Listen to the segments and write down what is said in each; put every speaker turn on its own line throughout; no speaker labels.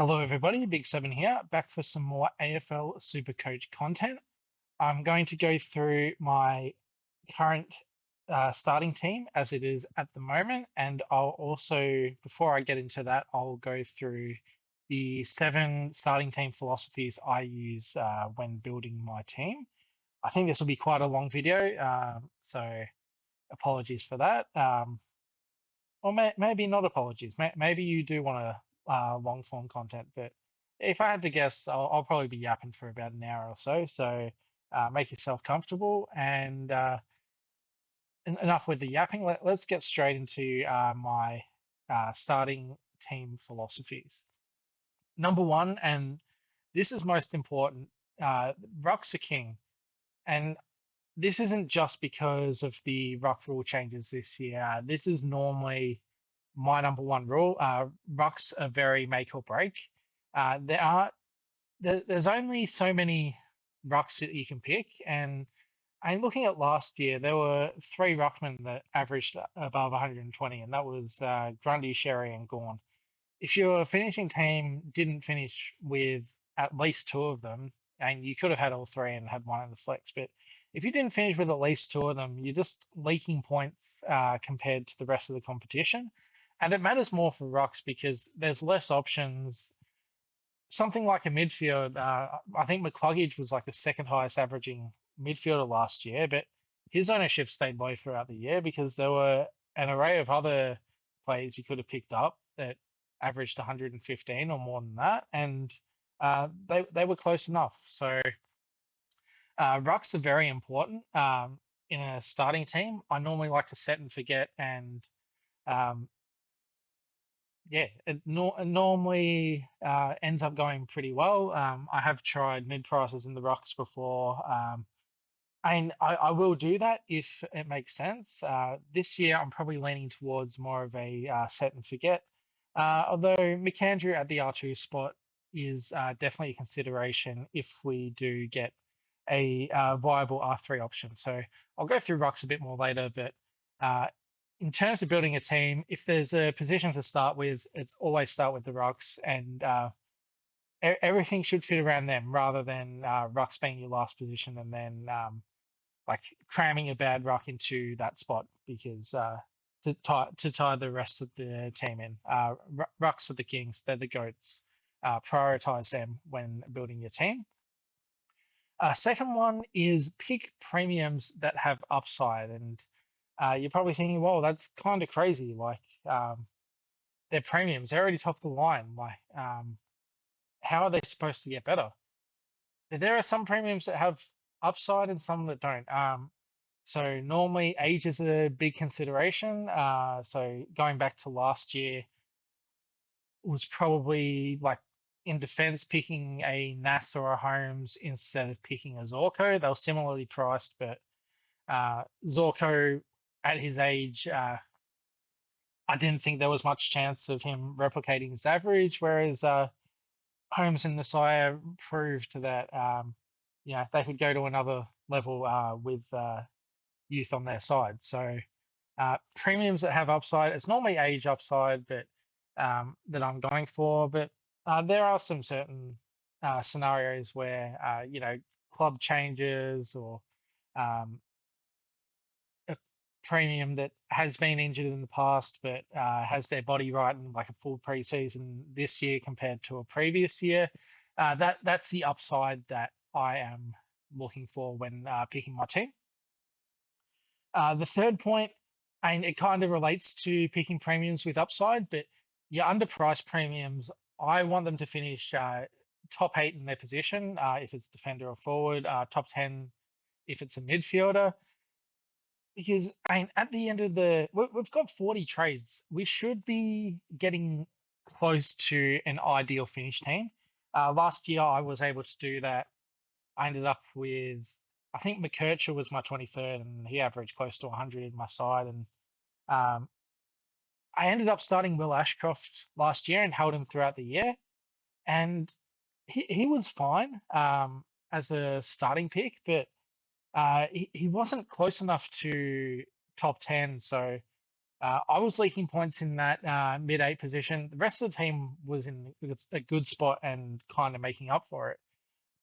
Hello, everybody. Big Seven here, back for some more AFL Supercoach content. I'm going to go through my current starting team as it is at the moment, and I'll also, before I get into that, I'll go through the 7 starting team philosophies I use when building my team. I think this will be quite a long video, so apologies for that. Or maybe not apologies. Maybe you do want a long form content, but if I had to guess, I'll probably be yapping for about an hour or so. So make yourself comfortable and enough with the yapping. Let's get straight into my starting team philosophies. Number one, and this is most important, Rucks are king. And this isn't just because of the ruck rule changes this year. This is normally my number one rule. Rucks are very make or break. There's only so many rucks that you can pick, and looking at last year, there were 3 ruckmen that averaged above 120, and that was Grundy, Sherry, and Gawn. If your finishing team didn't finish with at least 2 of them, and you could have had all 3 and had one in the flex, but if you didn't finish with at least 2 of them, you're just leaking points compared to the rest of the competition. And it matters more for rucks because there's less options. Something like a midfield, I think McCluggage was like the second highest averaging midfielder last year, but his ownership stayed low throughout the year because there were an array of other players you could have picked up that averaged 115 or more than that, and they were close enough. So rucks are very important in a starting team. I normally like to set and forget, and um, yeah, it normally ends up going pretty well. I have tried mid prices in the rucks before. And I will do that if it makes sense. This year, I'm probably leaning towards more of a set and forget. Although McAndrew at the R2 spot is definitely a consideration if we do get a viable R3 option. So I'll go through rucks a bit more later, but uh, in terms of building a team, if there's a position to start with, it's always start with the rucks, and everything should fit around them rather than rucks being your last position and then like cramming a bad ruck into that spot because to tie the rest of the team in. Rucks are the kings; they're the goats. Prioritize them when building your team. Second one is pick premiums that have upside, and you're probably thinking, "Well, that's kind of crazy." Like they're premiums; they're already top of the line. Like how are they supposed to get better? But there are some premiums that have upside and some that don't. So normally age is a big consideration. So going back to last year was probably like in defense picking a Nass or a Holmes instead of picking a Zorko. They were similarly priced, but Zorko at his age, I didn't think there was much chance of him replicating his average, whereas Holmes and Nasiah proved that they could go to another level with youth on their side. So premiums that have upside, it's normally age upside, but that I'm going for. But there are some certain scenarios where club changes or um, a premium that has been injured in the past but has their body right in like a full preseason this year compared to a previous year. That's the upside that I am looking for when picking my team. The third point, and it kind of relates to picking premiums with upside, but your underpriced premiums, I want them to finish top 8 in their position if it's defender or forward, top 10 if it's a midfielder. Because at the end of we've got 40 trades. We should be getting close to an ideal finish team. Last year, I was able to do that. I ended up with, I think McKercher was my 23rd, and he averaged close to 100 in my side. And um, I ended up starting Will Ashcroft last year and held him throughout the year. And he was fine as a starting pick, but he wasn't close enough to top 10. So I was leaking points in that mid-8 position. The rest of the team was in a good spot and kind of making up for it.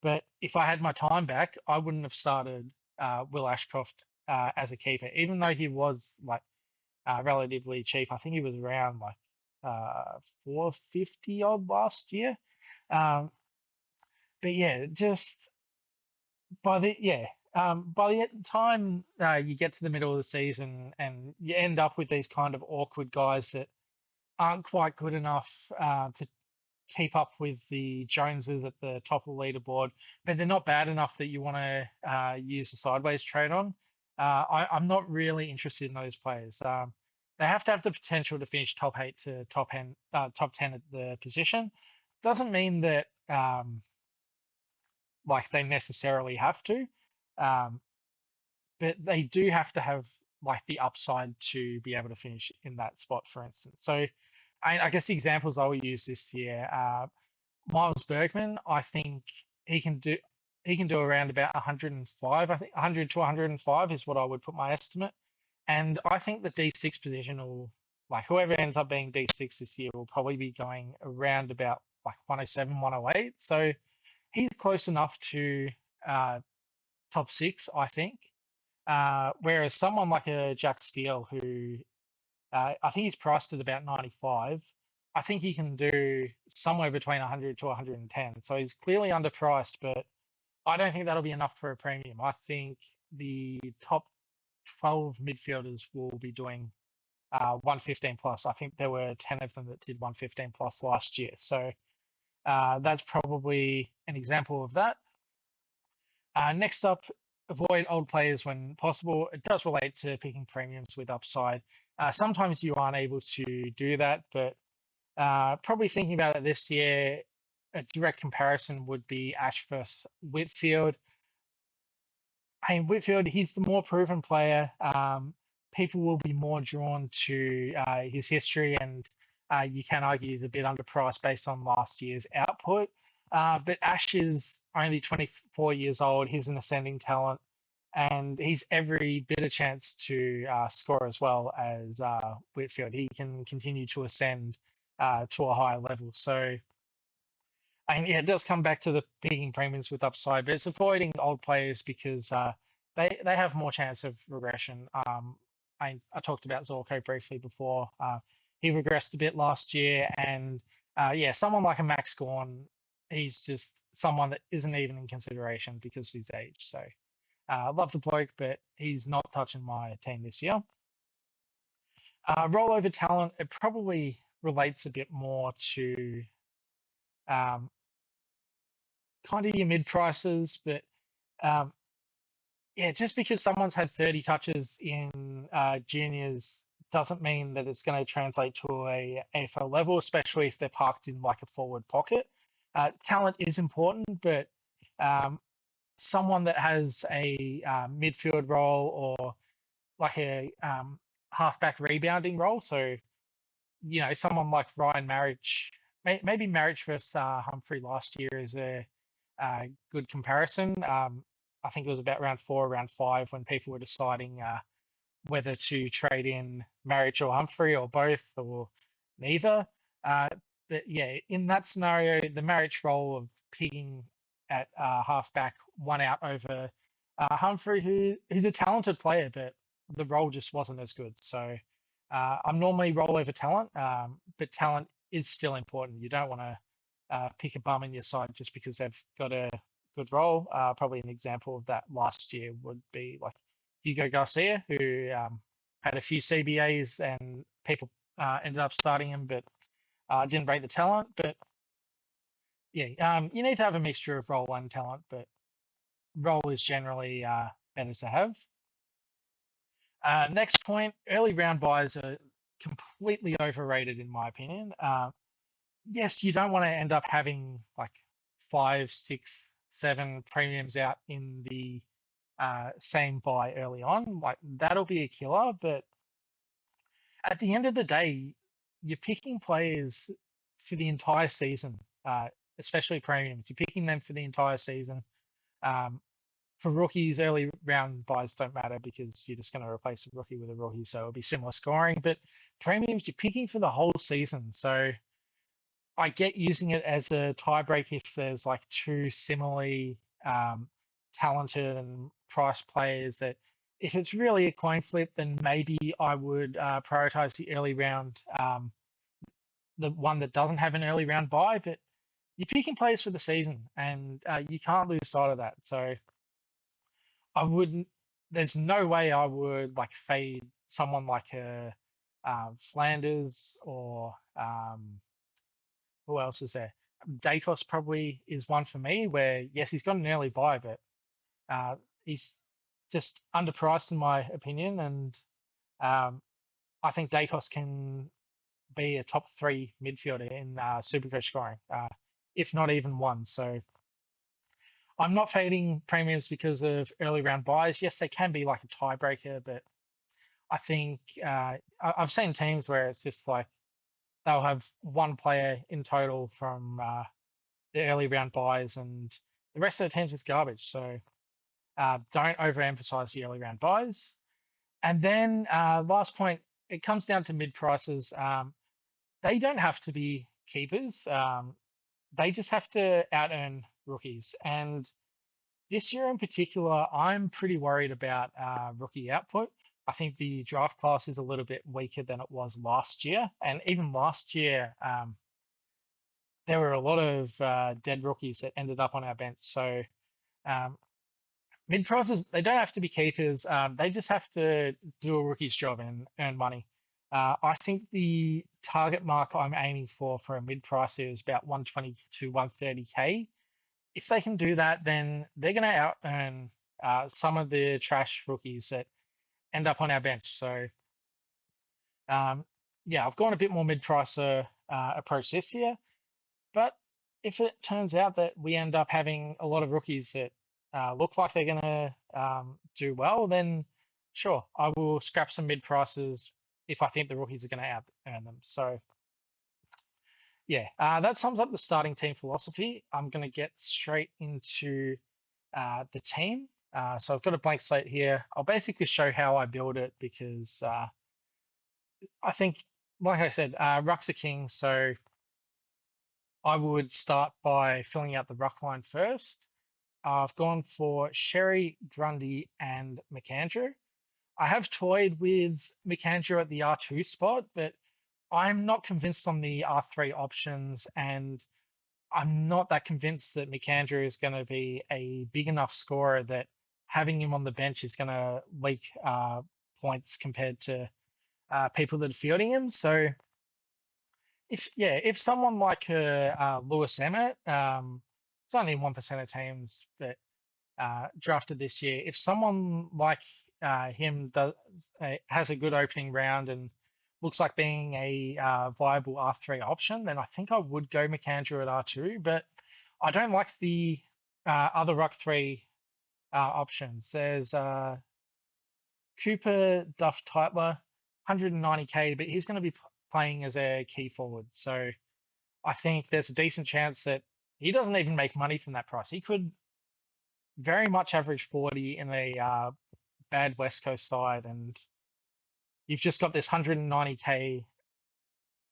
But if I had my time back, I wouldn't have started Will Ashcroft as a keeper, even though he was like relatively cheap. I think he was around like 450 odd last year. Um, but yeah, just by the time you get to the middle of the season and you end up with these kind of awkward guys that aren't quite good enough to keep up with the Joneses at the top of the leaderboard, but they're not bad enough that you want to use the sideways trade on. I'm not really interested in those players. They have to have the potential to finish top 8 to top 10 at the position. Doesn't mean that like they necessarily have to, um, but they do have to have like the upside to be able to finish in that spot, for instance. So I guess the examples I will use this year, Miles Bergman, I think he can do he can do around about 105. I think 100 to 105 is what I would put my estimate. And I think the D6 position will, like whoever ends up being D6 this year will probably be going around about like 107, 108. So he's close enough to uh, top 6, I think. Whereas someone like a Jack Steele, who I think he's priced at about 95, I think he can do somewhere between 100 to 110. So he's clearly underpriced, but I don't think that'll be enough for a premium. I think the top 12 midfielders will be doing 115 plus. I think there were 10 of them that did 115 plus last year. So that's probably an example of that. Next up, avoid old players when possible. It does relate to picking premiums with upside. Sometimes you aren't able to do that, but probably thinking about it this year, a direct comparison would be Ash versus Whitfield. I mean, Whitfield, he's the more proven player. People will be more drawn to his history, and you can argue he's a bit underpriced based on last year's output. But Ash is only 24 years old. He's an ascending talent, and he's every bit of chance to score as well as Whitfield. He can continue to ascend to a higher level. So, and yeah, it does come back to the picking premiums with upside, but it's avoiding old players because they have more chance of regression. I talked about Zorko briefly before. He regressed a bit last year, and yeah, someone like a Max Gorn, he's just someone that isn't even in consideration because of his age. So I love the bloke, but he's not touching my team this year. Rollover talent, it probably relates a bit more to um, kind of your mid prices, but um, yeah, just because someone's had 30 touches in juniors doesn't mean that it's going to translate to a AFL level, especially if they're parked in like a forward pocket. Talent is important, but um, someone that has a midfield role or like a halfback rebounding role, so someone like Ryan Marriage, maybe Marriage versus Humphrey last year is a good comparison. I think it was about round 4, round 5 when people were deciding whether to trade in Marriage or Humphrey or both or neither. But yeah, in that scenario, the Marriage role of picking at halfback won out over Humphrey, who's a talented player, but the role just wasn't as good. So I'm normally roll over talent, but talent is still important. You don't want to pick a bum in your side just because they've got a good role. Probably an example of that last year would be like Hugo Garcia, who had a few CBAs and people ended up starting him, but didn't rate the talent. But yeah, you need to have a mixture of role and talent, but role is generally better to have. Next point, early round buys are completely overrated in my opinion. Yes, you don't want to end up having like 5, 6, 7 premiums out in the same buy early on. Like that'll be a killer, but at the end of the day, you're picking players for the entire season, especially premiums. You're picking them for the entire season. Um, for rookies, early round buys don't matter because you're just going to replace a rookie with a rookie, so it'll be similar scoring. But premiums, you're picking for the whole season, so I get using it as a tiebreak if there's like two similarly talented and priced players that if it's really a coin flip, then maybe I would prioritize the early round, the one that doesn't have an early round buy. But you're picking players for the season, and you can't lose sight of that. So I wouldn't. There's no way I would like fade someone like a Flanders or who else is there? Dacos probably is one for me where yes, he's got an early buy, but he's just underpriced in my opinion, and I think Dacos can be a top three midfielder in Supercoach scoring, if not even one. So I'm not fading premiums because of early round buys. Yes, they can be like a tiebreaker, but I think I've seen teams where it's just like they'll have one player in total from the early round buys, and the rest of the team's just garbage. So don't overemphasize the early round buys. And then last point, it comes down to mid prices. They don't have to be keepers. They just have to out earn rookies. And this year in particular, I'm pretty worried about rookie output. I think the draft class is a little bit weaker than it was last year. And even last year, there were a lot of dead rookies that ended up on our bench. So um, mid prices, they don't have to be keepers. They just have to do a rookie's job and earn money. I think the target mark I'm aiming for a mid price is about 120 to 130K. If they can do that, then they're going to out earn some of the trash rookies that end up on our bench. So, yeah, I've gone a bit more mid pricer approach this year. But if it turns out that we end up having a lot of rookies that look like they're going to do well, then sure, I will scrap some mid prices if I think the rookies are going to out earn them. So, yeah, that sums up the starting team philosophy. I'm going to get straight into the team. So I've got a blank slate here. I'll basically show how I build it because I think, like I said, Rucks are king. So I would start by filling out the ruck line first. I've gone for Sherry, Grundy, and McAndrew. I have toyed with McAndrew at the R2 spot, but I'm not convinced on the R3 options, and I'm not that convinced that McAndrew is going to be a big enough scorer that having him on the bench is going to leak points compared to people that are fielding him. So if someone like Lewis Emmett, it's only 1% of teams that drafted this year. If someone like him has a good opening round and looks like being a viable R3 option, then I think I would go McAndrew at R2. But I don't like the other Ruck 3 options. There's Cooper Duff Titler, 190K, but he's going to be playing as a key forward. So I think there's a decent chance that he doesn't even make money from that price. He could very much average 40 in a bad West Coast side, and you've just got this 190K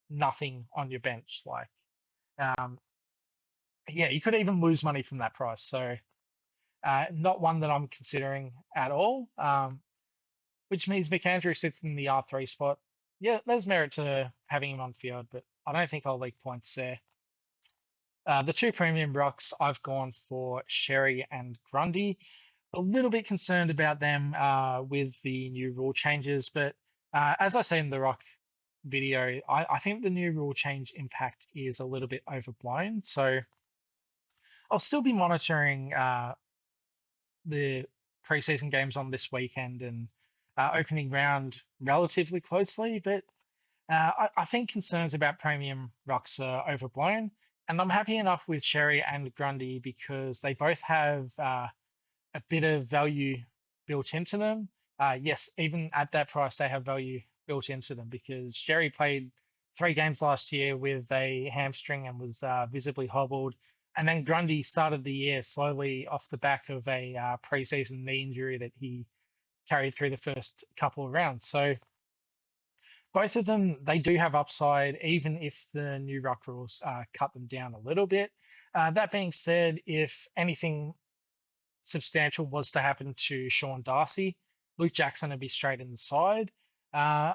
nothing on your bench. Like, yeah, you could even lose money from that price. So not one that I'm considering at all, which means McAndrew sits in the R3 spot. Yeah, there's merit to having him on field, but I don't think I'll leak points there. The two premium rucks, I've gone for Sherry and Grundy. A little bit concerned about them with the new rule changes, but as I say in the Ruck video, I think the new rule change impact is a little bit overblown. So I'll still be monitoring the preseason games on this weekend and opening round relatively closely, but I think concerns about premium rucks are overblown. And I'm happy enough with Sherry and Grundy because they both have a bit of value built into them. Yes, even at that price, they have value built into them because Sherry played 3 games last year with a hamstring and was visibly hobbled. And then Grundy started the year slowly off the back of a preseason knee injury that he carried through the first couple of rounds. So both of them, they do have upside, even if the new ruck rules cut them down a little bit. That being said, if anything substantial was to happen to Sean Darcy, Luke Jackson would be straight in the side. Uh,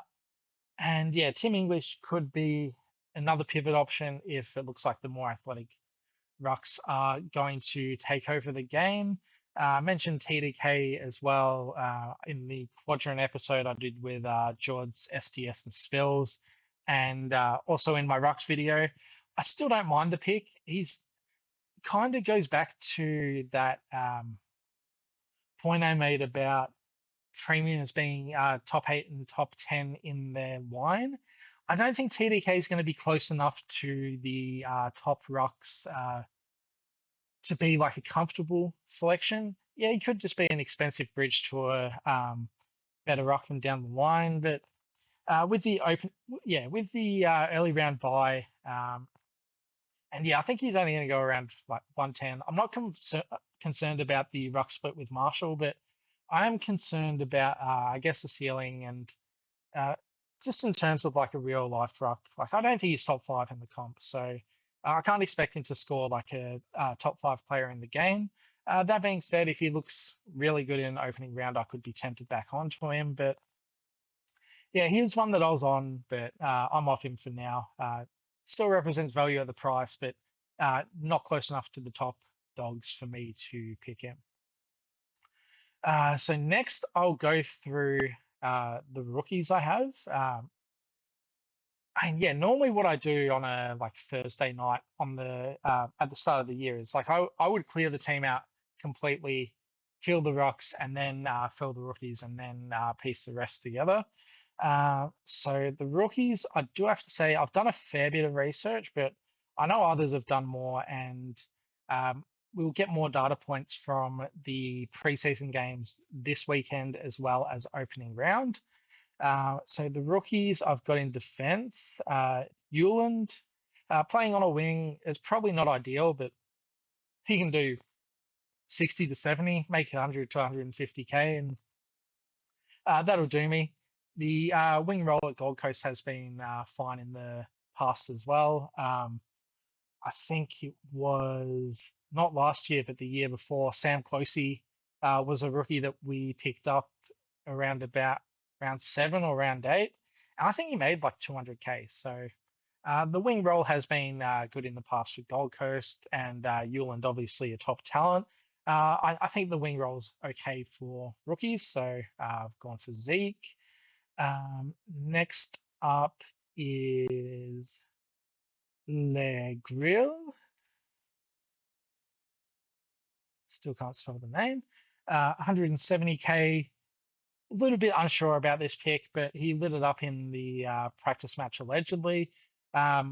and yeah, Tim English could be another pivot option if it looks like the more athletic rucks are going to take over the game. I mentioned TDK as well in the quadrant episode I did with George, SDS, and Spills, and also in my rucks video. I still don't mind the pick. He's kind of goes back to that point I made about premiums being top 8 and top 10 in their line. I don't think TDK is going to be close enough to the top rucks to be like a comfortable selection. Yeah, he could just be an expensive bridge to a better ruckman down the line, but with the early round buy, and yeah, I think he's only going to go around like 110. I'm not concerned about the ruck split with Marshall, but I am concerned about I guess the ceiling and uh, just in terms of like a real life ruck. Like I don't think he's top 5 in the comp, so I can't expect him to score like a top 5 player in the game. That being said, if he looks really good in an opening round, I could be tempted back onto him. But yeah, here's one that I was on, but I'm off him for now. Still represents value at the price, but not close enough to the top dogs for me to pick him. So next, I'll go through the rookies I have. And yeah, normally what I do on a like Thursday night on the at the start of the year is like I would clear the team out completely, fill the rocks, and then fill the rookies, and then piece the rest together. So the rookies, I do have to say I've done a fair bit of research, but I know others have done more, and we'll get more data points from the preseason games this weekend as well as opening round. So the rookies I've got in defense, Euland, playing on a wing is probably not ideal, but he can do 60 to 70, make 100 to 150K, and that'll do me. The wing role at Gold Coast has been fine in the past as well. I think it was not last year, but the year before, Sam Closey was a rookie that we picked up around about round 7 or round 8. And I think he made like 200K. So the wing role has been good in the past for Gold Coast, and Euland obviously a top talent. I think the wing role's okay for rookies, so I've gone for Zeke. Next up is Le Grill. Still can't spell the name. 170K. A little bit unsure about this pick, but he lit it up in the practice match allegedly. I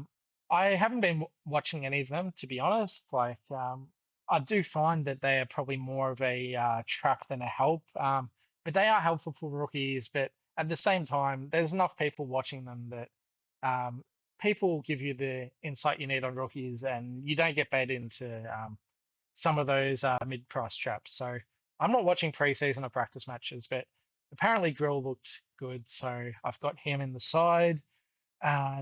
haven't been watching any of them, to be honest. Like, I do find that they are probably more of a trap than a help. But they are helpful for rookies. But at the same time, there's enough people watching them that people give you the insight you need on rookies, and you don't get baited into some of those mid-price traps. So I'm not watching preseason or practice matches, but apparently Grill looked good, so I've got him in the side.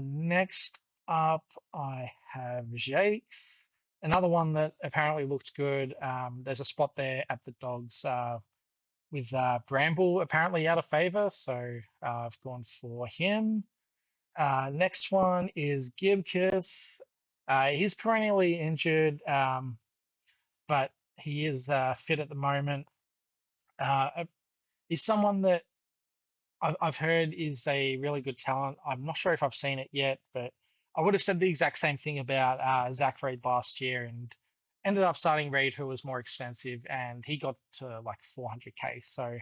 Next up, I have Jakes, another one that apparently looked good. There's a spot there at the Dogs with Bramble apparently out of favor, so I've gone for him. Next one is Gibkiss. He's perennially injured, but he is fit at the moment. He's someone that I've heard is a really good talent. I'm not sure if I've seen it yet, but I would have said the exact same thing about Zach Reed last year, and ended up starting Reed, who was more expensive, and he got to like 400K. So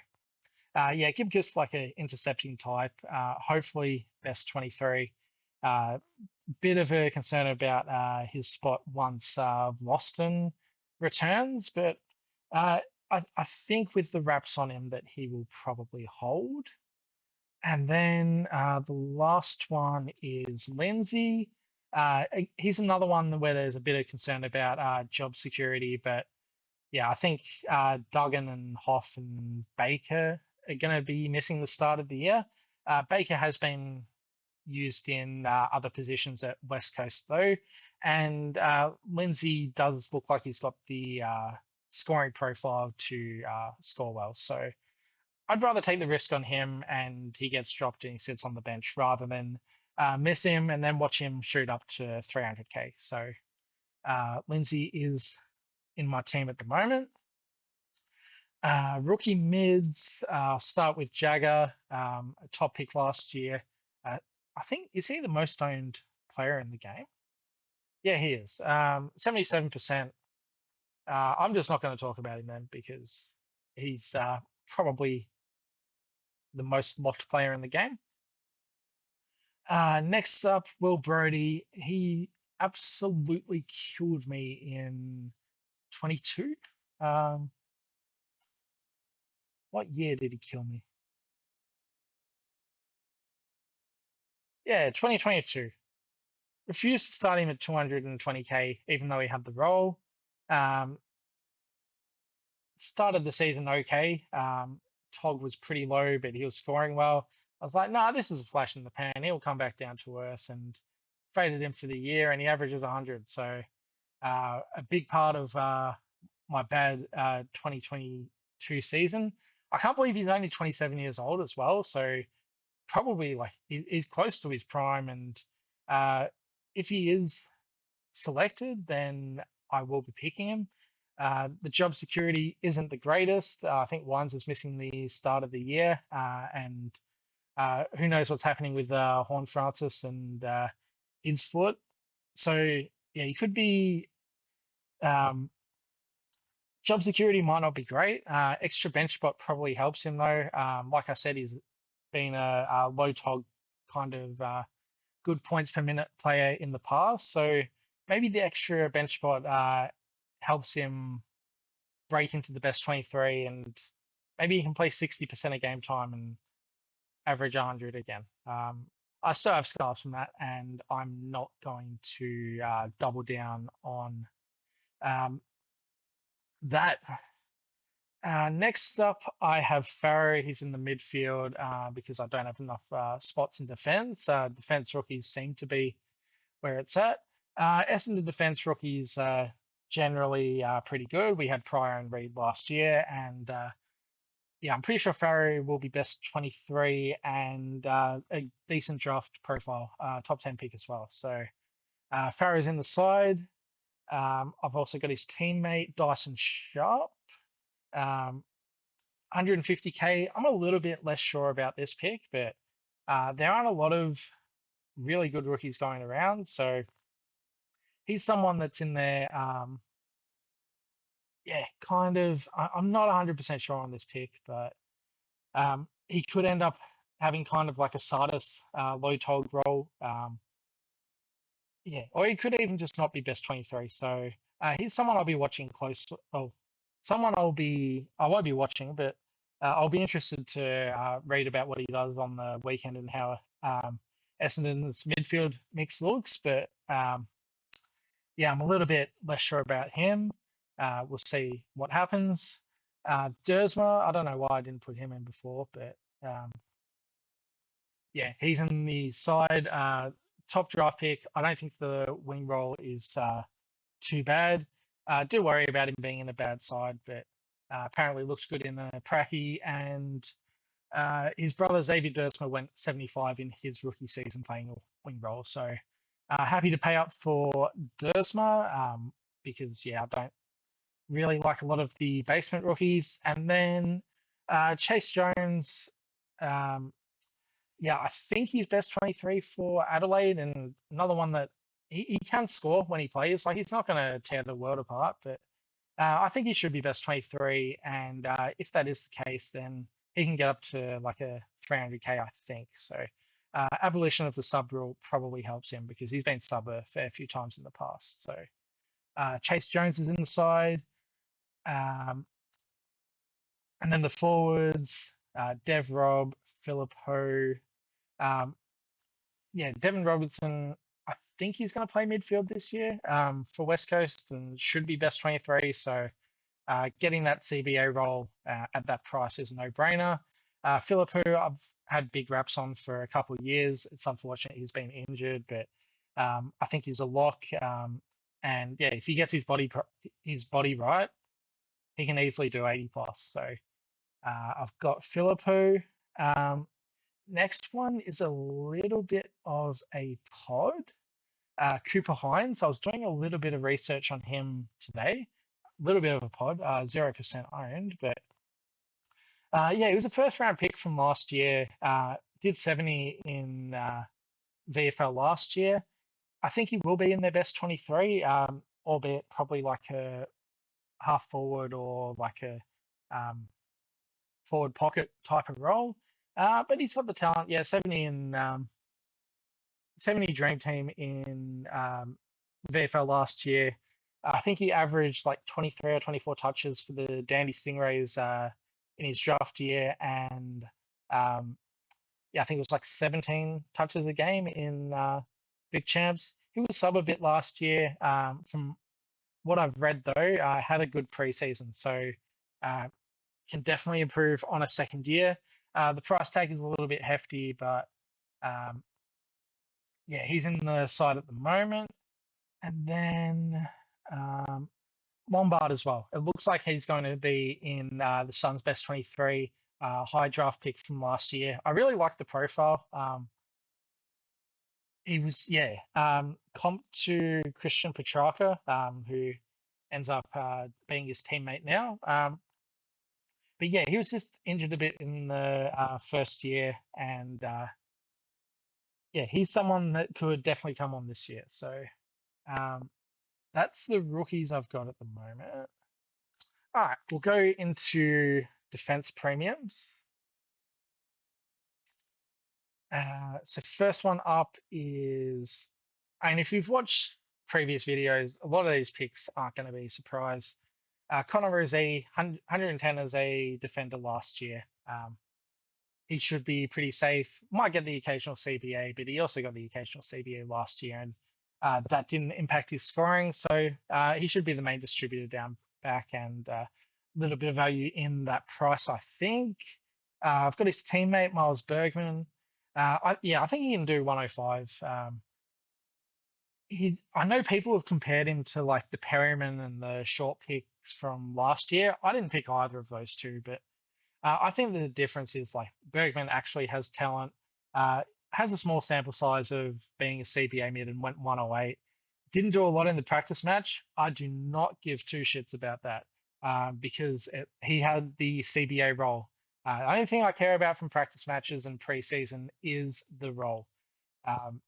yeah, Gibkiss like an intercepting type. Hopefully best 23. Bit of a concern about his spot once Boston returns, but I think with the wraps on him that he will probably hold. And then the last one is Lindsay. He's another one where there's a bit of concern about job security, but yeah, I think Duggan and Hoff and Baker are going to be missing the start of the year. Baker has been used in other positions at West Coast though, and Lindsay does look like he's got the scoring profile to score well. So I'd rather take the risk on him and he gets dropped and he sits on the bench rather than miss him and then watch him shoot up to 300k. So Lindsay is in my team at the moment. Rookie mids, start with Jagger, a top pick last year. I think, is he the most owned player in the game? Yeah, he is. 77%. I'm just not going to talk about him then because he's probably the most locked player in the game. Next up, Will Brody. He absolutely killed me in 22. What year did he kill me? Yeah, 2022. Refused to start him at 220k, even though he had the role. Um, Started the season okay. Tog was pretty low, but he was scoring well. I was like, nah, this is a flash in the pan. He'll come back down to earth, and traded him for the year, and he averages 100. So a big part of my bad 2022 season. I can't believe he's only 27 years old as well. So probably like he's close to his prime, and if he is selected, then I will be picking him. The job security isn't the greatest. I think Wines is missing the start of the year, and who knows what's happening with Horn Francis and his foot. So yeah, he could be. Um, Job security might not be great. Extra bench spot probably helps him though. Like I said, he's been a low tog kind of good points per minute player in the past. So maybe the extra bench spot helps him break into the best 23 and maybe he can play 60% of game time and average 100 again. I still have scars from that and I'm not going to double down on that. Next up, I have Farrow. He's in the midfield because I don't have enough spots in defense. Defense rookies seem to be where it's at. Essendon defense rookies generally pretty good. We had Pryor and Reed last year, and yeah, I'm pretty sure Farrow will be best 23 and a decent draft profile, top 10 pick as well. So Farrow's in the side. I've also got his teammate Dyson Sharp. 150k. I'm a little bit less sure about this pick, but there aren't a lot of really good rookies going around. So he's someone that's in there. Yeah, kind of. I'm not 100% sure on this pick, but he could end up having kind of like a Sardis low tog role. Yeah, or he could even just not be best 23. So he's someone I'll be watching close. Oh, someone I won't be watching, but I'll be interested to read about what he does on the weekend and how Essendon's midfield mix looks. But yeah, I'm a little bit less sure about him. We'll see what happens. Dersma, I don't know why I didn't put him in before, but yeah, he's in the side. Top draft pick. I don't think the wing role is too bad. Do worry about him being in a bad side, but apparently looks good in the Pracky. And his brother Xavier Dersma went 75 in his rookie season playing a wing role. So happy to pay up for Dersma because, yeah, I don't really like a lot of the basement rookies. And then Chase Jones, yeah, I think he's best 23 for Adelaide and another one that he can score when he plays. Like he's not going to tear the world apart, but I think he should be best 23. And if that is the case, then he can get up to like a 300k, I think. So abolition of the sub rule probably helps him because he's been sub a fair few times in the past. So Chase Jones is in the side. And then the forwards, Dev Rob, Philip Ho. Yeah, Devin Robertson I think he's going to play midfield this year for West Coast and should be best 23. So getting that CBA role at that price is a no-brainer. Philippou, I've had big raps on for a couple of years. It's unfortunate he's been injured, but I think he's a lock. And yeah, if he gets his body right, he can easily do 80 plus. So I've got Philippou. Um, Next one is a little bit of a pod. Cooper Hines. I was doing a little bit of research on him today. A little bit of a pod, 0% owned, but yeah, he was a first round pick from last year. Did 70 in VFL last year. I think he will be in their best 23, albeit probably like a half forward or like a um, forward pocket type of role. But he's got the talent. Yeah, 70 in 70 Dream Team in VFL last year. I think he averaged like 23 or 24 touches for the Dandy Stingrays in his draft year, and um, yeah, I think it was like 17 touches a game in Big Champs. He was sub a bit last year. From what I've read though, had a good preseason, so uh, can definitely improve on a second year. The price tag is a little bit hefty, but um, yeah, he's in the side at the moment. And then um, Lombard as well. It looks like he's going to be in the Suns' best 23, high draft pick from last year. I really like the profile. He was, yeah, comp to Christian Petrarca, who ends up being his teammate now. But yeah, he was just injured a bit in the first year, and yeah, he's someone that could definitely come on this year. So um, that's the rookies I've got at the moment. All right, we'll go into defense premiums. So first one up is, and if you've watched previous videos, a lot of these picks aren't going to be a surprise. Connor Rozee, 110 as a defender last year. He should be pretty safe. Might get the occasional CBA, but he also got the occasional CBA last year, and that didn't impact his scoring. So he should be the main distributor down back, and a little bit of value in that price, I think. I've got his teammate Miles Bergman. Yeah, I think he can do 105. I know people have compared him to like the Perryman and the short picks from last year. I didn't pick either of those two, but I think the difference is like Bergman actually has talent, has a small sample size of being a CBA mid and went 108. Didn't do a lot in the practice match. I do not give two shits about that because he had the CBA role. The only thing I care about from practice matches and preseason is the role. Um,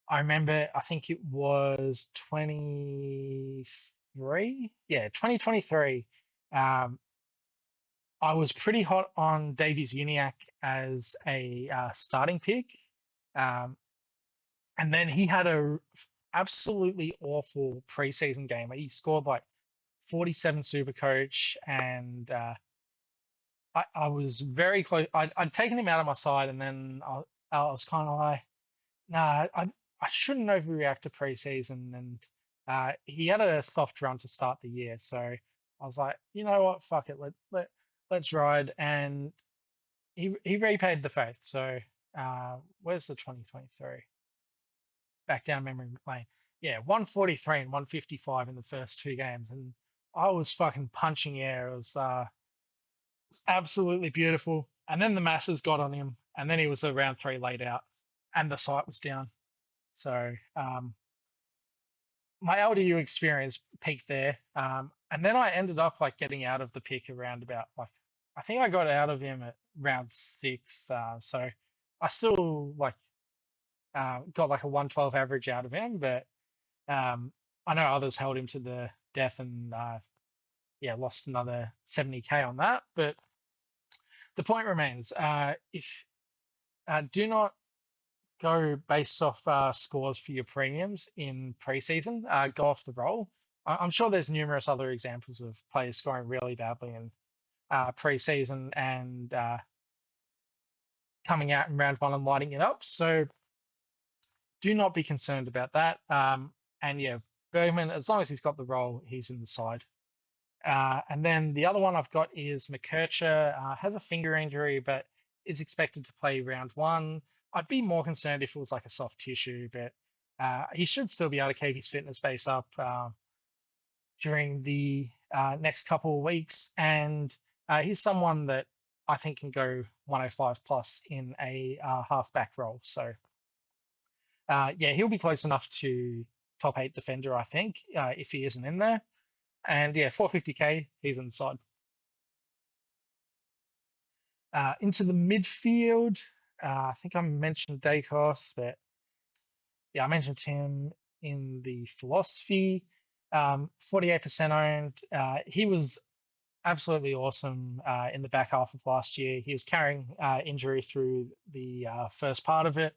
I remember, I think it was 23. Yeah, 2023. Um, I was pretty hot on Davies Uniacke as a starting pick. Um, and then he had a absolutely awful preseason game. He scored like 47 super coach, and I was very close. I'd taken him out of my side, and then I was kind of like, nah, I shouldn't overreact to preseason. And he had a soft run to start the year, so I was like, you know what, fuck it, let's ride. And he repaid the faith. So where's the 2023? Back down memory lane. Yeah, 143 and 155 in the first two games, and I was fucking punching air. It was absolutely beautiful. And then the masses got on him, and then he was around three laid out, and the site was down. So my LDU experience peaked there, and then I ended up like getting out of the pick around about like I think I got out of him at round six. So I still like got like a 112 average out of him, but I know others held him to the death and yeah, lost another 70K on that. But the point remains: if do not go based off scores for your premiums in preseason. Go off the roll. I'm sure there's numerous other examples of players scoring really badly in preseason and coming out in round one and lighting it up. So do not be concerned about that. And yeah, Bergman, as long as he's got the role, he's in the side. And then the other one I've got is McKercher. Has a finger injury, but is expected to play round one. I'd be more concerned if it was like a soft tissue, but he should still be able to keep his fitness base up during the next couple of weeks. And he's someone that I think can go 105 plus in a halfback role. So yeah, he'll be close enough to top eight defender, I think, if he isn't in there. And yeah, 450k, he's inside. Into the midfield, I think I mentioned Dacos, but yeah, I mentioned him in the philosophy. 48% owned. He was absolutely awesome in the back half of last year. He was carrying injury through the first part of it.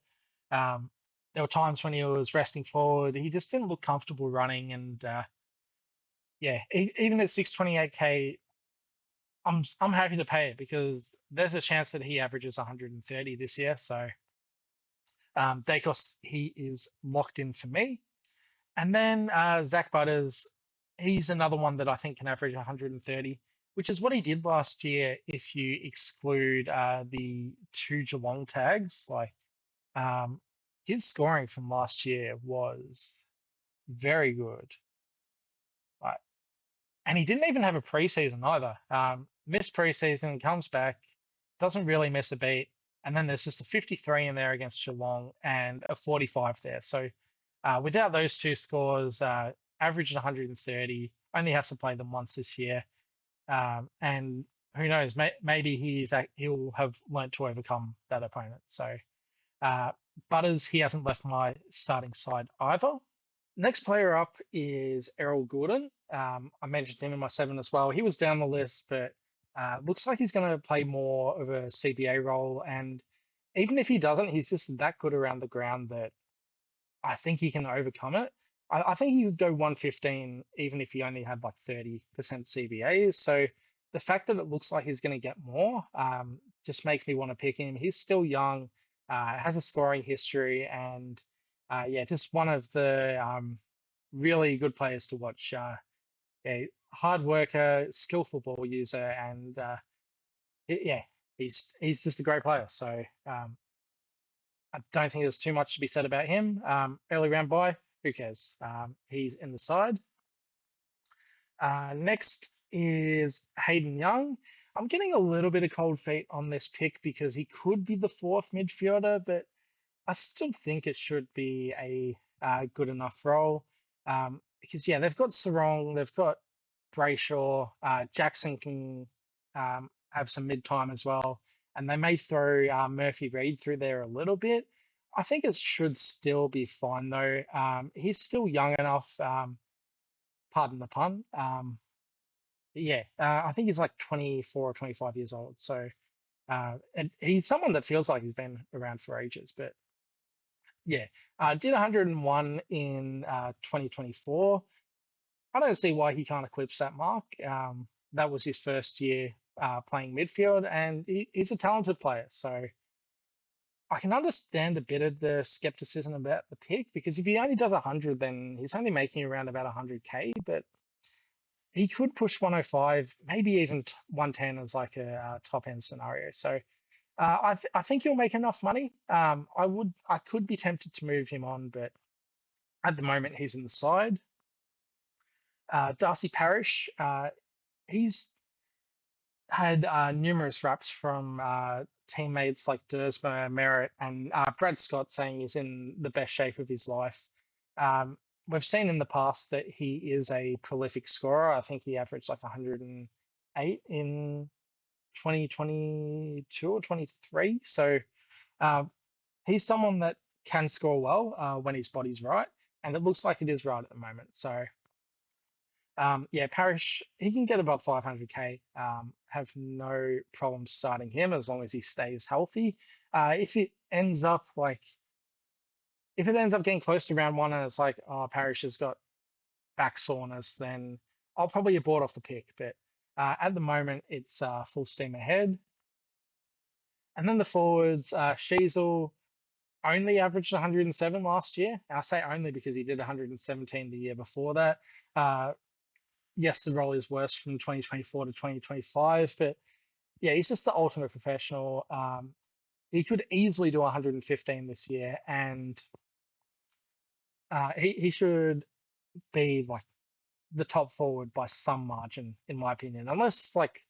There were times when he was resting forward. He just didn't look comfortable running, and yeah, even at 628k, I'm happy to pay it because there's a chance that he averages 130 this year. So Dacos, he is locked in for me. And then Zach Butters, he's another one that I think can average 130, which is what he did last year if you exclude the two Geelong tags. Like his scoring from last year was very good. Like, and he didn't even have a preseason either. Missed preseason, comes back, doesn't really miss a beat. And then there's just a 53 in there against Geelong and a 45 there. So without those two scores, averaged 130, only has to play them once this year. And who knows, maybe he'll have learnt to overcome that opponent. So Butters, he hasn't left my starting side either. Next player up is Errol Gordon. I mentioned him in my seven as well. He was down the list, but looks like he's going to play more of a CBA role. And even if he doesn't, he's just that good around the ground that I think he can overcome it. I think he would go 115 even if he only had like 30% CBAs. So the fact that it looks like he's going to get more just makes me want to pick him. He's still young, has a scoring history, and yeah, just one of the really good players to watch. Yeah, hard worker, skillful ball user, and yeah, he's just a great player. So I don't think there's too much to be said about him. Early round buy, who cares? He's in the side. Next is Hayden Young. I'm getting a little bit of cold feet on this pick because he could be the fourth midfielder, but I still think it should be a good enough role. Because yeah, they've got Sarong, they've got Brayshaw, Jackson can have some mid time as well, and they may throw Murphy Reed through there a little bit. I think it should still be fine though. He's still young enough. Pardon the pun. Yeah, I think he's like 24 or 25 years old. So, and he's someone that feels like he's been around for ages. But yeah, did 101 in 2024. I don't see why he can't eclipse that mark. That was his first year playing midfield, and he's a talented player. So I can understand a bit of the skepticism about the pick because if he only does 100, then he's only making around about 100k. But he could push 105, maybe even 110 as like a top end scenario. So I think he'll make enough money. I could be tempted to move him on, but at the moment he's in the side. Darcy Parish, he's had numerous raps from teammates like Dersma, Merritt, and Brad Scott saying he's in the best shape of his life. We've seen in the past that he is a prolific scorer. I think he averaged like 108 in 2022 or 23. So he's someone that can score well when his body's right, and it looks like it is right at the moment. So yeah, Parrish, he can get above 500k. Have no problem starting him as long as he stays healthy. If it ends up getting close to round one and it's like, oh, Parrish has got back soreness, then I'll probably abort off the pick. But at the moment, it's full steam ahead. And then the forwards, Sheasel, only averaged 107 last year. I say only because he did 117 the year before that. Uh, yes, the role is worse from 2024 to 2025, but yeah, he's just the ultimate professional. He could easily do 115 this year, and he should be like the top forward by some margin, in my opinion, unless like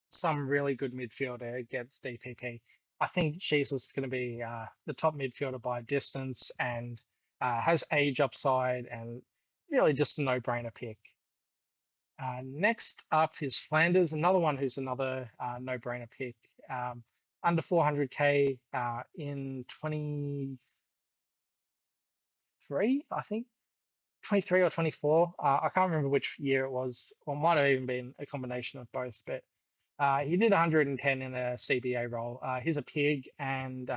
some really good midfielder gets DPP. I think Jesus is going to be the top midfielder by distance and has age upside and really just a no-brainer pick. Next up is Flanders, another one who's another no-brainer pick. Under 400k in 23, I think. 23 or 24. I can't remember which year it was, or might have even been a combination of both. But he did 110 in a CBA role. He's a pig, and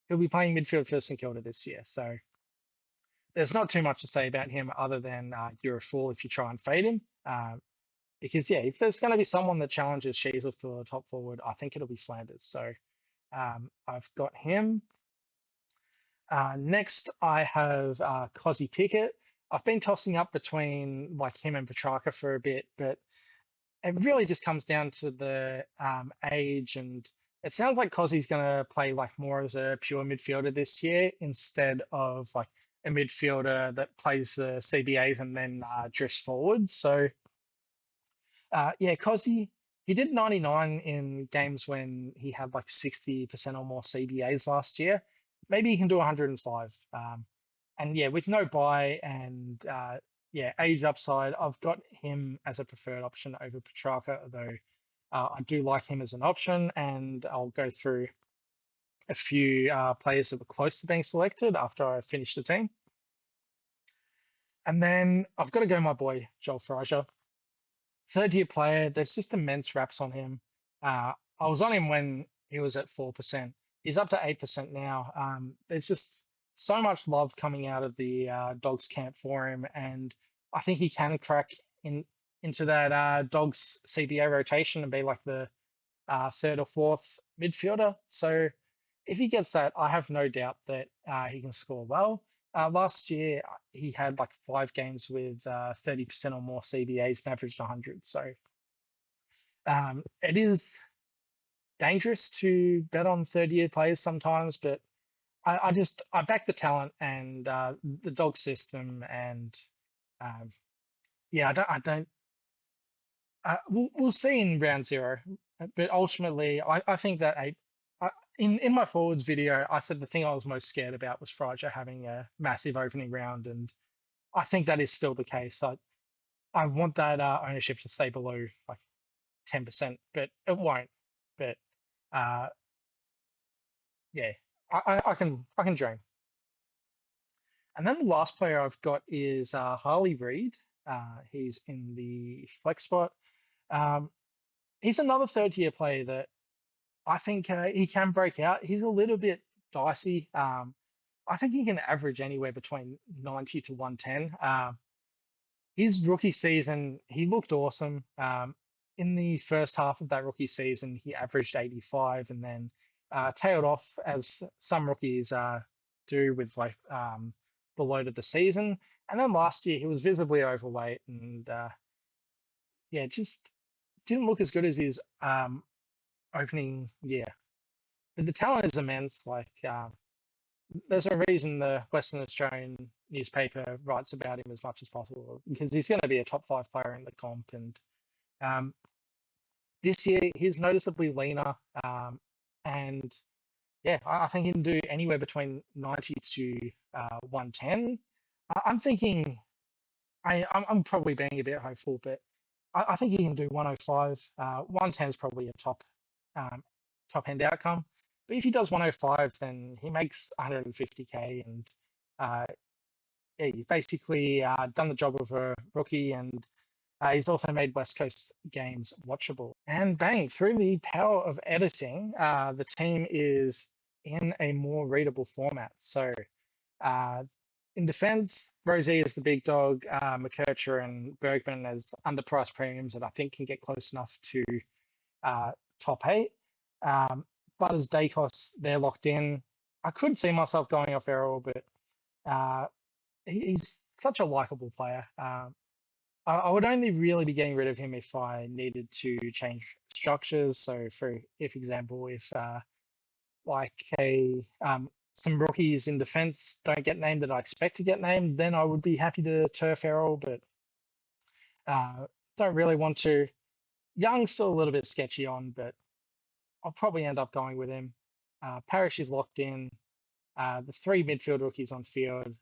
he'll be playing midfield for St Kilda this year. So there's not too much to say about him other than you're a fool if you try and fade him. Because, yeah, if there's going to be someone that challenges Sheasel for the top forward, I think it'll be Flanders. So I've got him. Next, I have Cozzy Pickett. I've been tossing up between like him and Petrarca for a bit, but it really just comes down to the age, and it sounds like Cozzy's going to play like more as a pure midfielder this year instead of like a midfielder that plays the CBAs and then drifts forwards. So yeah, Cozzy, he did 99 in games when he had like 60% or more CBAs last year. Maybe he can do 105. And yeah, with no buy and yeah, age upside, I've got him as a preferred option over Petrarca, although I do like him as an option, and I'll go through a few players that were close to being selected after I finish the team. And then I've got to go my boy, Joel Frazier. Third-year player, there's just immense raps on him. I was on him when he was at 4%. He's up to 8% now. There's just so much love coming out of the Dogs camp for him, and I think he can crack into that Dogs CBA rotation and be like the third or fourth midfielder. So if he gets that, I have no doubt that he can score well. Last year, he had like 5 games with 30% or more CBAs and averaged 100. So it is dangerous to bet on third-year players sometimes, but I back the talent and the dog system, and yeah, we'll see in round 0, but ultimately I think that in my forwards video I said the thing I was most scared about was Frazier having a massive opening round, and I think that is still the case. I want that ownership to stay below like 10%, but it won't. But yeah, I can dream. And then the last player I've got is Harley Reid. He's in the flex spot. He's another third-year player that I think he can break out. He's a little bit dicey. I think he can average anywhere between 90 to 110. His rookie season, he looked awesome. In the first half of that rookie season, he averaged 85 and then tailed off as some rookies do with like the load of the season. And then last year, he was visibly overweight and yeah, just didn't look as good as his opening year. But the talent is immense. Like, there's a reason the Western Australian newspaper writes about him as much as possible because he's going to be a top 5 player in the comp. And this year, he's noticeably leaner. And yeah, I think he can do anywhere between 90 to 110. I'm thinking, I'm probably being a bit hopeful, but I think he can do 105. 110 is probably a top end outcome. But if he does 105, then he makes 150k, and yeah, he's basically done the job of a rookie, and he's also made West Coast games watchable. And bang, through the power of editing, the team is in a more readable format. So in defense, Rosie is the big dog, McKercher and Bergman as underpriced premiums that I think can get close enough to top 8. Butters, Dacos, they're locked in. I could see myself going off Errol, but uh, he's such a likable player. I would only really be getting rid of him if I needed to change structures. So, for if example, if like a some rookies in defense don't get named that I expect to get named, then I would be happy to turf Errol, but don't really want to. Young's still a little bit sketchy on, but I'll probably end up going with him. Parrish is locked in. The three midfield rookies on field.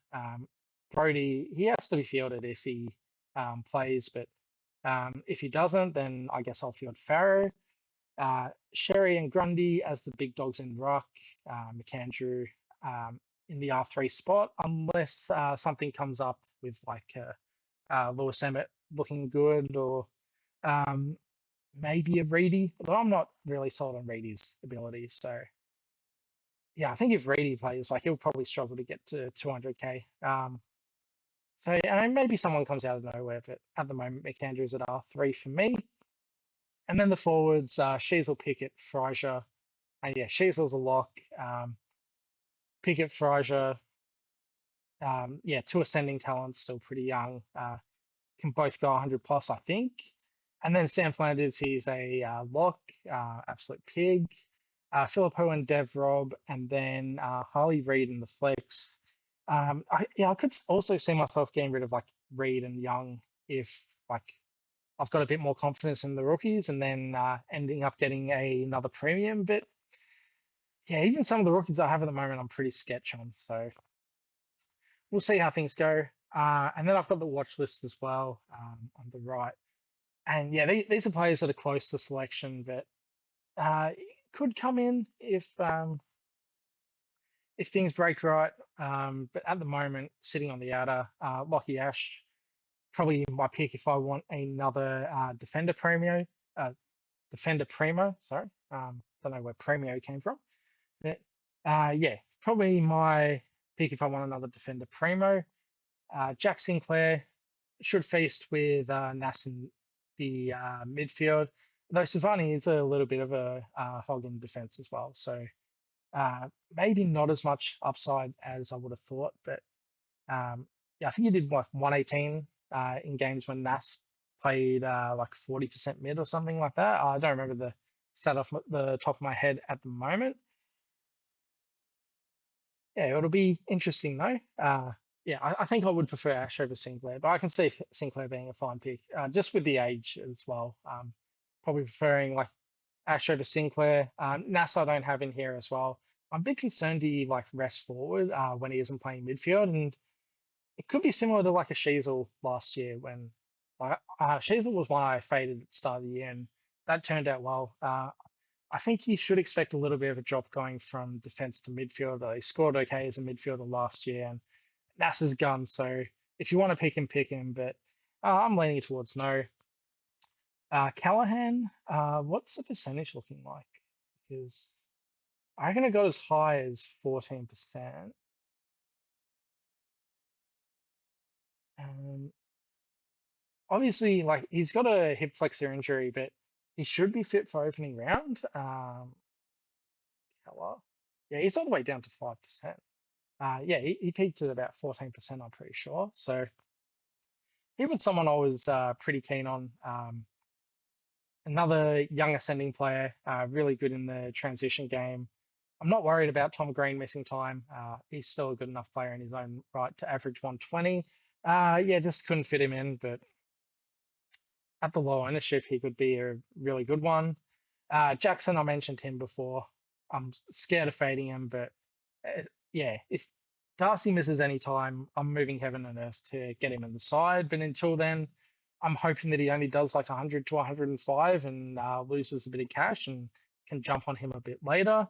Brody, he has to be fielded if he plays, but if he doesn't, then I guess I'll field Farrow. Sherry and Grundy as the big dogs in ruck. McAndrew in the R3 spot, unless something comes up with like Lewis Emmett looking good, or um, maybe a Reedy. But I'm not really sold on Reedy's ability, so yeah, I think if Reedy plays, like he'll probably struggle to get to 200k. So and maybe someone comes out of nowhere, but at the moment McAndrew's at R3 for me. And then the forwards, Sheasel, Pickett, Fraser, and yeah, Sheasel's a lock. Pickett, Fraser, yeah, two ascending talents, still pretty young. Can both go 100 plus, I think. And then Sam Flanders, he's a lock, absolute pig. Philippo and Dev Rob, and then Harley Reid in the flex. I could also see myself getting rid of like Reid and Young if like I've got a bit more confidence in the rookies, and then ending up getting another premium. But yeah, even some of the rookies I have at the moment, I'm pretty sketch on. So we'll see how things go. And then I've got the watch list as well on the right. And yeah, these are players that are close to selection, but could come in if things break right. But at the moment, sitting on the outer, Lockie Ash, probably my pick if I want another defender primo. Sorry, don't know where premio came from. But yeah, probably my pick if I want another defender primo. Jack Sinclair should feast with Nas in the midfield. Though Savani is a little bit of a hog in defense as well, so maybe not as much upside as I would have thought. But yeah, I think he did what 118 in games when Nas played like 40% mid or something like that. I don't remember the stat off the top of my head at the moment. Yeah, it'll be interesting though. Yeah, I think I would prefer Ash over Sinclair, but I can see Sinclair being a fine pick, just with the age as well. Probably preferring like Ash over Sinclair. Nass I don't have in here as well. I'm a bit concerned he like rests forward when he isn't playing midfield, and it could be similar to like a Sheasel last year when like Sheasel was one I faded at the start of the year, and that turned out well. I think you should expect a little bit of a drop going from defense to midfield. He scored okay as a midfielder last year, and Nass's gun. So if you want to pick him. But I'm leaning towards no. Callahan, what's the percentage looking like? Because I reckon it got as high as 14%. Um, Obviously, like he's got a hip flexor injury, but he should be fit for opening round. Keller, yeah, he's all the way down to 5%. Yeah, he peaked at about 14%, I'm pretty sure. So he was someone I was pretty keen on. Another young ascending player, really good in the transition game. I'm not worried about Tom Green missing time. He's still a good enough player in his own right to average 120. Yeah, just couldn't fit him in, but at the low ownership, he could be a really good one. Jackson, I mentioned him before. I'm scared of fading him, but yeah, if Darcy misses any time, I'm moving heaven and earth to get him in the side. But until then, I'm hoping that he only does like 100 to 105 and loses a bit of cash and can jump on him a bit later.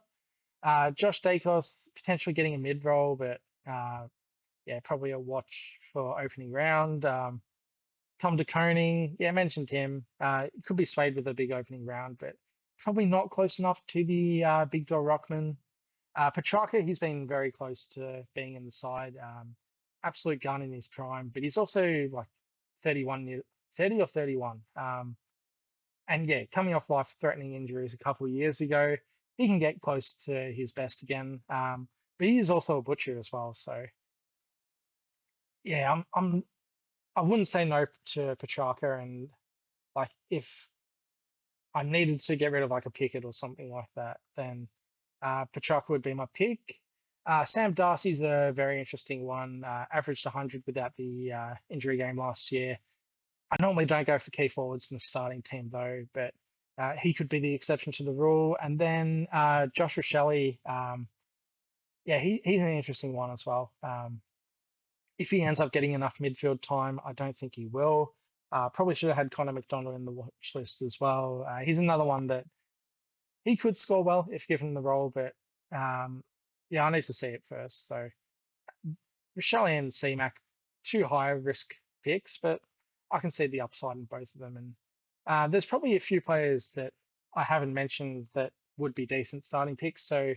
Josh Dacos potentially getting a mid roll, but yeah, probably a watch for opening round. Tom DeConing, yeah, I mentioned him. Could be swayed with a big opening round, but probably not close enough to the big dog Rockman. Petrarca, he's been very close to being in the side. Absolute gun in his prime, but he's also like 30 or 31. And yeah, coming off life-threatening injuries a couple of years ago, he can get close to his best again. but he is also a butcher as well. So yeah, I wouldn't say no to Petrarca, and like if I needed to get rid of like a Pickett or something like that, then Petrarca would be my pick. Sam Darcy's a very interesting one. Averaged 100 without the injury game last year. I normally don't go for key forwards in the starting team though, but he could be the exception to the rule. And then Josh Rochelle, yeah, he's an interesting one as well. If he ends up getting enough midfield time, I don't think he will. Probably should have had Connor McDonald in the watch list as well. He's another one that he could score well if given the role, but yeah, I need to see it first. So Rochelle and CMAC, two high risk picks, but I can see the upside in both of them. And there's probably a few players that I haven't mentioned that would be decent starting picks. So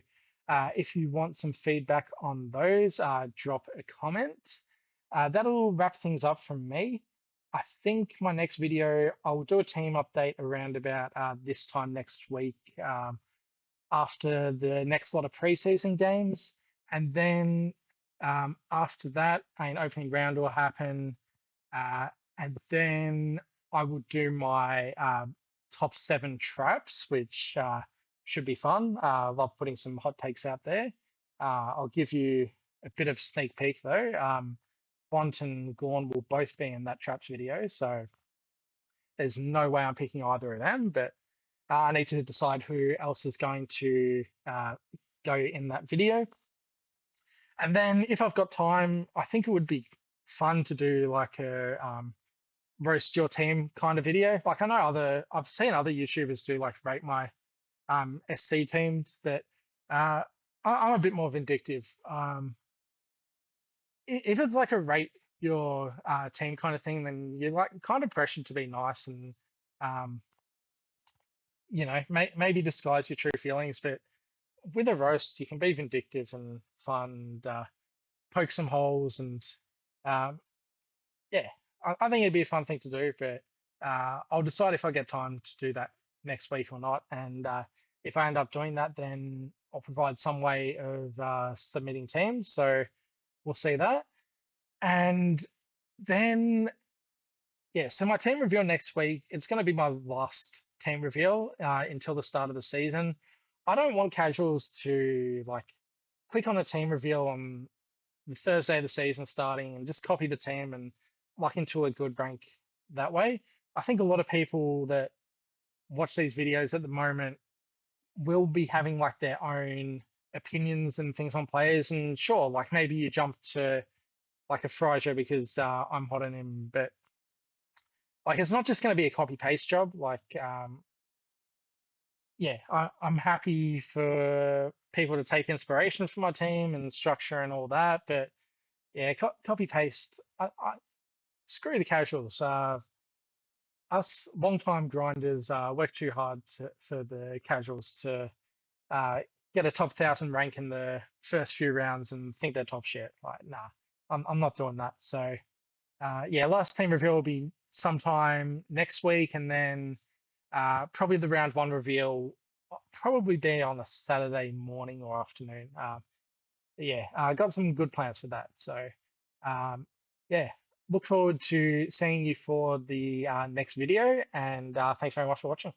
if you want some feedback on those, drop a comment. That'll wrap things up from me. I think my next video, I'll do a team update around about this time next week after the next lot of preseason games. And then after that, an opening round will happen. And then I will do my top 7 traps, which should be fun. Love putting some hot takes out there. I'll give you a bit of sneak peek though. Bont and Gorn will both be in that traps video, so there's no way I'm picking either of them, but I need to decide who else is going to go in that video. And then if I've got time, I think it would be fun to do like a roast your team kind of video. Like I know I've seen other YouTubers do like rate my SC teams, but I'm a bit more vindictive. If it's like a rate your team kind of thing, then you're like kind of pressured to be nice and you know maybe disguise your true feelings. But with a roast, you can be vindictive and fun, and, poke some holes, and um, yeah, I think it'd be a fun thing to do. But I'll decide if I get time to do that next week or not. And if I end up doing that, then I'll provide some way of submitting teams. So we'll see that. And then, yeah, so my team reveal next week, it's going to be my last team reveal until the start of the season. I don't want casuals to like click on a team reveal on the Thursday of the season starting and just copy the team and luck into a good rank that way. I think a lot of people that watch these videos at the moment will be having like their own opinions and things on players. And sure, like maybe you jump to like a Fraser because I'm hot on him, but like it's not just going to be a copy paste job. Like, yeah, I'm happy for people to take inspiration from my team and structure and all that, but yeah, copy paste. Screw the casuals. Us long-time grinders work too hard for the casuals to uh, get a top 1,000 rank in the first few rounds and think they're top shit. Like, nah, I'm not doing that. So, yeah, last team reveal will be sometime next week, and then probably the round 1 reveal probably be on a Saturday morning or afternoon. Yeah, I got some good plans for that. So, yeah, look forward to seeing you for the next video, and thanks very much for watching.